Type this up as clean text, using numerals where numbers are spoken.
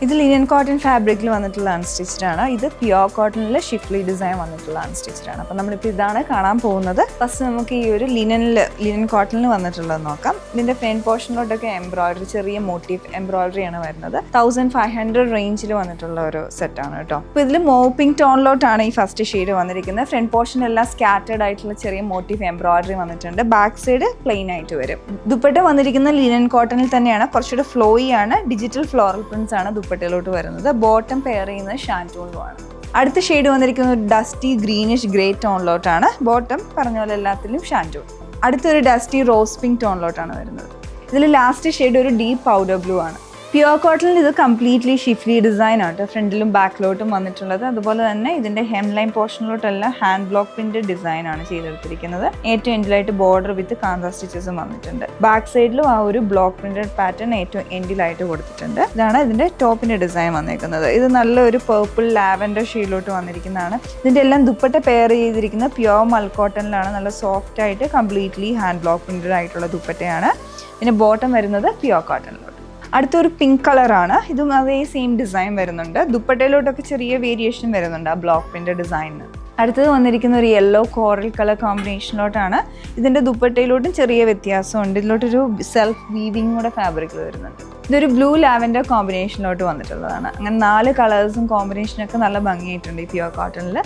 ഇത് linen cotton ഫാബ്രിക്കിൽ വന്നിട്ടുള്ള അൺസ്റ്റിച്ച്ഡ് ആണ്. ഇത് പ്യുവർ കോട്ടണിൽ ഷിഫ്ലി ഡിസൈൻ വന്നിട്ടുള്ള അൺസ്റ്റിച്ച്ഡ് ആണ്. അപ്പോൾ നമ്മളിപ്പോൾ ഇതാണ് കാണാൻ പോകുന്നത്. ഫസ്റ്റ് നമുക്ക് ഈ ഒരു ലിനൻ കോട്ടണിൽ വന്നിട്ടുള്ളത് നോക്കാം. ഇതിൻ്റെ ഫ്രണ്ട് പോർഷനിലോട്ടൊക്കെ എംബ്രോയിഡറി, ചെറിയ മോട്ടീവ് എംബ്രോയിഡറി ആണ് വരുന്നത്. 1500 റേഞ്ചിൽ വന്നിട്ടുള്ള ഒരു സെറ്റാണ് കേട്ടോ. അപ്പോൾ ഇതിൽ മോപ്പിംഗ് ടോണിലോട്ടാണ് ഈ ഫസ്റ്റ് ഷെയ്ഡ് വന്നിരിക്കുന്നത്. ഫ്രണ്ട് പോർഷനെല്ലാം സ്കാറ്റേഡ് ആയിട്ടുള്ള ചെറിയ മോട്ടീവ് എംബ്രോയിഡറി വന്നിട്ടുണ്ട്. ബാക്ക് സൈഡ് പ്ലെയിൻ ആയിട്ട് വരും. ദുപ്പട്ട വന്നിരിക്കുന്ന ലിനൻ കോട്ടണിൽ തന്നെയാണ്. കുറച്ചുകൂടെ ഫ്ലോയി ആണ്. ഡിജിറ്റൽ ഫ്ലോറൽ പ്രിന്റ്സ് ആണ് ദുപ്പട്ടയിലോട്ട് വരുന്നത്. ബോട്ടം പെയർ ചെയ്യുന്നത് ഷാൻറ്റൂണിലുമാണ്. അടുത്ത ഷെയ്ഡ് വന്നിരിക്കുന്നത് ഒരു ഡസ്റ്റി ഗ്രീനിഷ് ഗ്രേ ടോണിലോട്ടാണ്. ബോട്ടം പറഞ്ഞ പോലെ എല്ലാത്തിലും ഷാൻറ്റൂൺ. അടുത്തൊരു ഡസ്റ്റി റോസ് പിങ്ക് ടോണിലോട്ടാണ് വരുന്നത്. ഇതിൽ ലാസ്റ്റ് ഷെയ്ഡ് ഒരു ഡീപ്പ് പൗഡർ ബ്ലൂ ആണ്. പ്യുവർ കോട്ടണിൽ ഇത് കംപ്ലീറ്റ്ലി ഷിഫ്ലി ഡിസൈൻ ആണ്. ഫ്രണ്ടിലും ബാക്കിലോട്ടും വന്നിട്ടുള്ളത്. അതുപോലെ തന്നെ ഇതിൻ്റെ ഹെം ലൈൻ പോർഷനിലോട്ടെല്ലാം ഹാൻഡ് ബ്ലോക്ക് പ്രിന്റ് ഡിസൈൻ ആണ് ചെയ്തെടുത്തിരിക്കുന്നത്. ഏറ്റവും എൻഡിലായിട്ട് ബോർഡർ വിത്ത് കാന്ത സ്റ്റിച്ചസും വന്നിട്ടുണ്ട്. ബാക്ക് സൈഡിലും ആ ഒരു ബ്ലോക്ക് പ്രിന്റഡ് പാറ്റേൺ ഏറ്റവും എൻഡിലായിട്ട് കൊടുത്തിട്ടുണ്ട്. ഇതാണ് ഇതിൻ്റെ ടോപ്പിൻ്റെ ഡിസൈൻ വന്നിരിക്കുന്നത്. ഇത് നല്ലൊരു പേർപ്പിൾ ലാവൻഡർ ഷെയ്ഡിലോട്ട് വന്നിരിക്കുന്നതാണ്. ഇതിൻ്റെ എല്ലാം ദുപ്പട്ട പെയർ ചെയ്തിരിക്കുന്നത് പ്യുവർ മൽക്കോട്ടണിലാണ്. നല്ല സോഫ്റ്റ് ആയിട്ട് കംപ്ലീറ്റ്ലി ഹാൻഡ് ബ്ലോക്ക് പ്രിന്റഡ് ആയിട്ടുള്ള ദുപ്പട്ടയാണ്. പിന്നെ ബോട്ടം വരുന്നത് പ്യുവർ കോട്ടണിലോട്ട്. അടുത്തൊരു പിങ്ക് കളറാണ്. ഇതും അതേ സെയിം ഡിസൈൻ വരുന്നുണ്ട്. ദുപ്പട്ടയിലോട്ടൊക്കെ ചെറിയ വേരിയേഷൻ വരുന്നുണ്ട് ആ ബ്ലോക്ക് പ്രിന്റ് ഡിസൈനിന്. അടുത്തത് വന്നിരിക്കുന്ന ഒരു യെല്ലോ കോറൽ കളർ കോമ്പിനേഷനിലോട്ടാണ്. ഇതിൻ്റെ ദുപ്പട്ടയിലോട്ടും ചെറിയ വ്യത്യാസമുണ്ട്. ഇതിലോട്ടൊരു സെൽഫ് വീവിങ് കൂടെ ഫാബ്രിക്കിൽ വരുന്നുണ്ട്. ഇതൊരു ബ്ലൂ ലാവൻഡർ കോമ്പിനേഷനിലോട്ട് വന്നിട്ടുള്ളതാണ്. അങ്ങനെ 4 കളേഴ്സും കോമ്പിനേഷനൊക്കെ നല്ല ഭംഗിയായിട്ടുണ്ട് ഈ പ്യുവർ കോട്ടണിൽ.